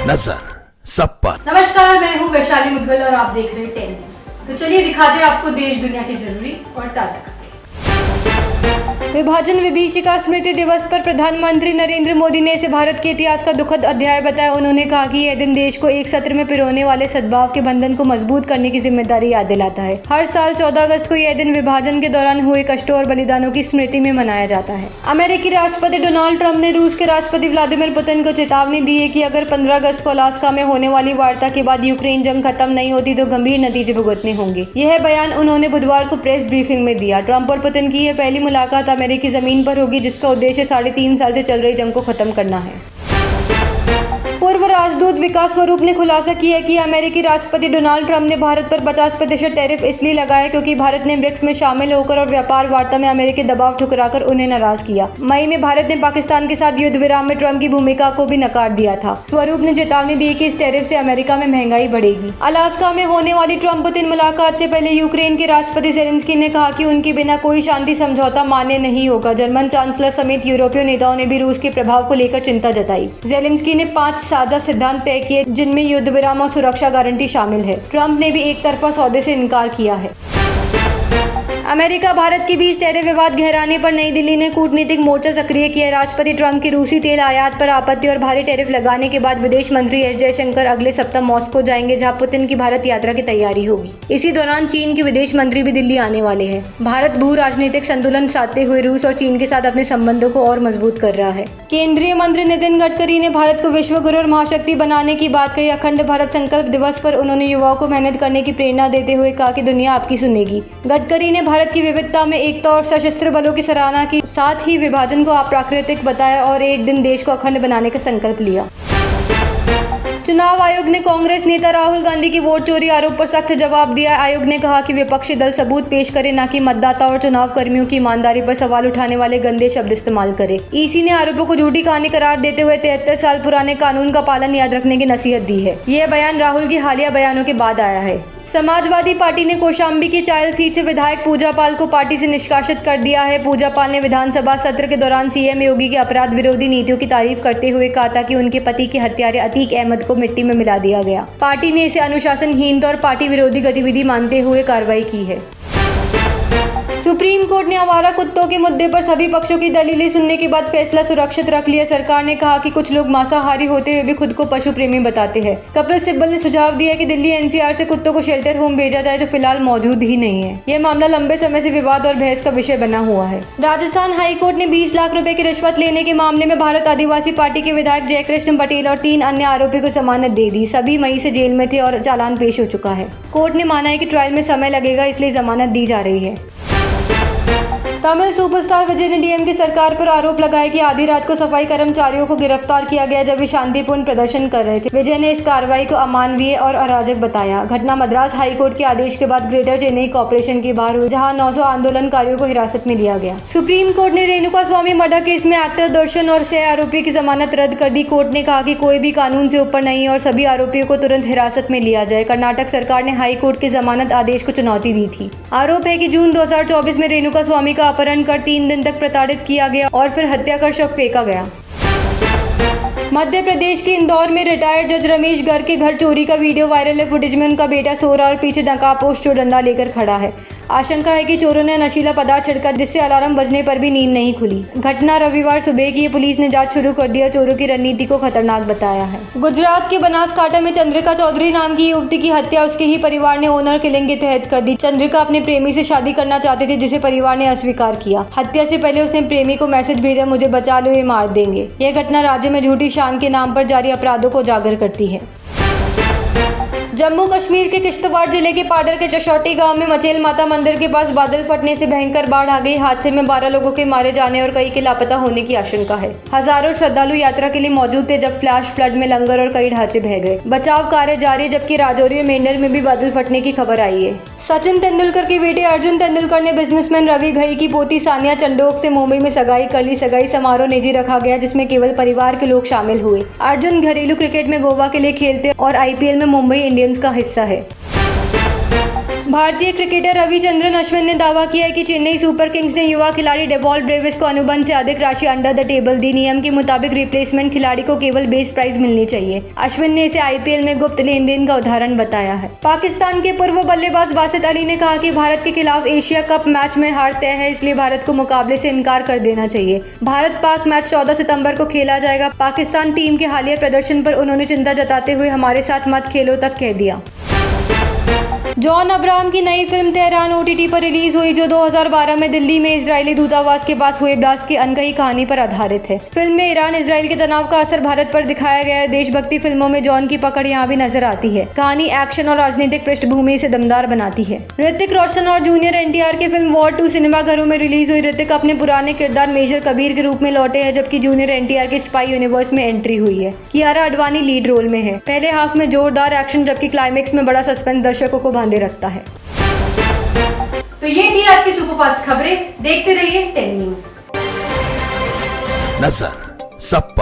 नजर सब पर। नमस्कार, मैं हूँ वैशाली मुदगल और आप देख रहे हैं 10 न्यूज। तो चलिए दिखाते हैं आपको देश दुनिया की जरूरी और ताजा खबरें। विभाजन विभीषिका स्मृति दिवस पर प्रधानमंत्री नरेंद्र मोदी ने इसे भारत के इतिहास का दुखद अध्याय बताया। उन्होंने कहा कि यह दिन देश को एक सत्र में पिरोने वाले सद्भाव के बंधन को मजबूत करने की जिम्मेदारी याद दिलाता है। हर साल 14 अगस्त को यह दिन विभाजन के दौरान हुए कष्टों और बलिदानों की स्मृति में मनाया जाता है। अमेरिकी राष्ट्रपति डोनाल्ड ट्रंप ने रूस के राष्ट्रपति व्लादिमीर पुतिन को चेतावनी दी है कि अगर 15 अगस्त को अलास्का में होने वाली वार्ता के बाद यूक्रेन जंग खत्म नहीं होती तो गंभीर नतीजे भुगतने होंगे। यह बयान उन्होंने बुधवार को प्रेस ब्रीफिंग में दिया। ट्रंप और पुतिन की यह पहली मुलाकात अमेरिकी जमीन पर होगी, जिसका उद्देश्य 3.5 साल से चल रही जंग को खत्म करना है। पूर्व राजदूत विकास स्वरूप ने खुलासा किया कि अमेरिकी राष्ट्रपति डोनाल्ड ट्रंप ने भारत पर 50% टैरिफ इसलिए लगाया क्योंकि भारत ने ब्रिक्स में शामिल होकर और व्यापार वार्ता में अमेरिकी दबाव ठुकराकर उन्हें नाराज किया। मई में भारत ने पाकिस्तान के साथ युद्ध विराम में ट्रंप की भूमिका को भी नकार दिया था। स्वरूप ने चेतावनी दी कि इस टैरिफ से अमेरिका में महंगाई बढ़ेगी। अलास्का में होने वाली ट्रंप पुतिन मुलाकात से पहले यूक्रेन के राष्ट्रपति जेलेंस्की ने कहा कि उनके बिना कोई शांति समझौता मान्य नहीं होगा। जर्मन चांसलर समेत यूरोपीय नेताओं ने भी रूस के प्रभाव को लेकर चिंता जताई। जेलेंस्की ने 5 साझा सिद्धांत तय किए जिनमें युद्ध विराम और सुरक्षा गारंटी शामिल है। ट्रंप ने भी एक तरफा सौदे से इनकार किया है। अमेरिका भारत के बीच टैरिफ विवाद गहराने पर नई दिल्ली ने कूटनीतिक मोर्चा सक्रिय किया। राष्ट्रपति ट्रंप की रूसी तेल आयात पर आपत्ति और भारी टैरिफ लगाने के बाद विदेश मंत्री एस जयशंकर अगले सप्ताह मॉस्को जाएंगे, जहां पुतिन की भारत यात्रा की तैयारी होगी। इसी दौरान चीन के विदेश मंत्री भी दिल्ली आने वाले हैं। भारत भू राजनीतिक संतुलन साधते हुए रूस और चीन के साथ अपने संबंधों को और मजबूत कर रहा है। केंद्रीय मंत्री नितिन गडकरी ने भारत को विश्व गुरु और महाशक्ति बनाने की बात कही। अखंड भारत संकल्प दिवस पर उन्होंने युवाओं को मेहनत करने की प्रेरणा देते हुए कहा कि दुनिया आपकी सुनेगी। गडकरी ने भारत की विविधता में एकता और सशस्त्र बलों की सराहना की, साथ ही विभाजन को अप्राकृतिक बताया और एक दिन देश को अखंड बनाने का संकल्प लिया। चुनाव आयोग ने कांग्रेस नेता राहुल गांधी की वोट चोरी आरोप पर सख्त जवाब दिया। आयोग ने कहा कि विपक्षी दल सबूत पेश करे, न कि मतदाता और चुनाव कर्मियों की ईमानदारी पर सवाल उठाने वाले गंदे शब्द इस्तेमाल करे। ईसी ने आरोपों को झूठी कहानी करार देते हुए 73 साल पुराने कानून का पालन याद रखने की नसीहत दी है। यह बयान राहुल की हालिया बयानों के बाद आया है। समाजवादी पार्टी ने कौशाम्बी की चायल सीट से विधायक पूजा पाल को पार्टी से निष्कासित कर दिया है। पूजा पाल ने विधानसभा सत्र के दौरान सीएम योगी की अपराध विरोधी नीतियों की तारीफ करते हुए कहा था कि उनके पति के हत्यारे अतीक अहमद को मिट्टी में मिला दिया गया। पार्टी ने इसे अनुशासनहीनता और पार्टी विरोधी गतिविधि मानते हुए कार्रवाई की है। सुप्रीम कोर्ट ने आवारा कुत्तों के मुद्दे पर सभी पक्षों की दलीलें सुनने के बाद फैसला सुरक्षित रख लिया। सरकार ने कहा कि कुछ लोग मांसाहारी होते हुए भी खुद को पशु प्रेमी बताते हैं। कपिल सिब्बल ने सुझाव दिया कि दिल्ली एनसीआर से कुत्तों को शेल्टर होम भेजा जाए, जो फिलहाल मौजूद ही नहीं है। यह मामला लंबे समय से विवाद और बहस का विषय बना हुआ है। राजस्थान हाईकोर्ट ने 20 लाख रुपए की रिश्वत लेने के मामले में भारत आदिवासी पार्टी के विधायक जयकृष्ण पटेल और 3 अन्य आरोपियों को जमानत दे दी। सभी मई से जेल में थे और चालान पेश हो चुका है। कोर्ट ने माना है कि ट्रायल में समय लगेगा, इसलिए जमानत दी जा रही है। तमिल सुपरस्टार विजय ने डीएम की सरकार पर आरोप लगाया कि आधी रात को सफाई कर्मचारियों को गिरफ्तार किया गया जब वे शांतिपूर्ण प्रदर्शन कर रहे थे। विजय ने इस कार्रवाई को अमानवीय और अराजक बताया। घटना मद्रास हाईकोर्ट के आदेश के बाद ग्रेटर चेन्नई कॉर्पोरेशन के बाहर हुई, जहां 900 आंदोलनकारियों को हिरासत में लिया गया। सुप्रीम कोर्ट ने रेणुका स्वामी मर्डर केस में एक्टर दर्शन और 6 आरोपियों की जमानत रद्द कर दी। कोर्ट ने कहा कि कोई भी कानून से ऊपर नहीं और सभी आरोपियों को तुरंत हिरासत में लिया जाए। कर्नाटक सरकार ने हाईकोर्ट के जमानत आदेश को चुनौती दी थी। आरोप है कि जून 2024 में रेणुका स्वामी का अपहरण कर 3 दिन तक प्रताड़ित किया गया और फिर हत्या कर शव फेंका गया। मध्य प्रदेश के इंदौर में रिटायर्ड जज रमेश गर्ग के घर चोरी का वीडियो वायरल है। फुटेज में उनका बेटा सो रहा और पीछे नकाबपोश चोर डंडा लेकर खड़ा है। आशंका है कि चोरों ने नशीला पदार्थ छिड़का, जिससे अलार्म बजने पर भी नींद नहीं खुली। घटना रविवार सुबह की। पुलिस ने जांच शुरू कर दिया। चोरों की रणनीति को खतरनाक बताया है। गुजरात के बनासकांठा में चंद्रिका चौधरी नाम की युवती की हत्या उसके ही परिवार ने ऑनर किलिंग के तहत कर दी। चंद्रिका अपने प्रेमी से शादी करना चाहती थी, जिसे परिवार ने अस्वीकार किया। हत्या से पहले उसने प्रेमी को मैसेज भेजा, मुझे बचा लो, ये मार देंगे। यह घटना राज्य में झूठी शान के नाम पर जारी अपराधों को उजागर करती है। जम्मू कश्मीर के किश्तवाड़ जिले के पाडर के चशौटी गांव में मचेल माता मंदिर के पास बादल फटने से भयंकर बाढ़ आ गई। हादसे में 12 लोगों के मारे जाने और कई के लापता होने की आशंका है। हजारों श्रद्धालु यात्रा के लिए मौजूद थे जब फ्लैश फ्लड में लंगर और कई ढांचे बह गए। बचाव कार्य जारी, जबकि राजौरी और मेंढर में भी बादल फटने की खबर आई है। सचिन तेंदुलकर के बेटे अर्जुन तेंदुलकर ने बिजनेसमैन रवि घई की पोती सानिया चंडोक से मुंबई में सगाई कर ली। सगाई समारोह निजी रखा गया, जिसमें केवल परिवार के लोग शामिल हुए। अर्जुन घरेलू क्रिकेट में गोवा के लिए खेलते और आईपीएल में मुंबई इंडियंस का हिस्सा है। भारतीय क्रिकेटर रविचंद्रन अश्विन ने दावा किया है कि चेन्नई सुपर किंग्स ने युवा खिलाड़ी डेवॉल्ट ब्रेविस को अनुबंध से अधिक राशि अंडर द टेबल दी। नियम के मुताबिक रिप्लेसमेंट खिलाड़ी को केवल बेस प्राइस मिलनी चाहिए। अश्विन ने इसे आईपीएल में गुप्त लेन देन का उदाहरण बताया है। पाकिस्तान के पूर्व बल्लेबाज बासित अली ने कहा कि भारत के खिलाफ एशिया कप मैच में हार तय है, इसलिए भारत को मुकाबले से इनकार कर देना चाहिए। भारत पाक मैच 14 सितंबर को खेला जाएगा। पाकिस्तान टीम के हालिया प्रदर्शन पर उन्होंने चिंता जताते हुए हमारे साथ मत खेलो तक कह दिया। जॉन अब्राहम की नई फिल्म तेहरान ओटीटी पर रिलीज हुई, जो 2012 में दिल्ली में इजरायली दूतावास के पास हुए ब्लास्ट की अनकही कहानी पर आधारित है। फिल्म में ईरान इसराइल के तनाव का असर भारत पर दिखाया गया है। देशभक्ति फिल्मों में जॉन की पकड़ यहाँ भी नजर आती है। कहानी एक्शन और राजनीतिक पृष्ठभूमि से दमदार बनाती है। ऋतिक रोशन और जूनियर एनटीआर की फिल्म वॉर 2 सिनेमाघरों में रिलीज हुई। ऋतिक अपने पुराने किरदार मेजर कबीर के रूप में लौटे हैं, जबकि जूनियर एनटीआर के स्पाई यूनिवर्स में एंट्री हुई है। कियारा आडवाणी लीड रोल में है। पहले हाफ में जोरदार एक्शन, जबकि क्लाइमेक्स में बड़ा सस्पेंस दर्शकों को बांधे रखता है। तो ये थी आज की सुपरफास्ट खबरें। देखते रहिए 10 न्यूज। नजर सब पर।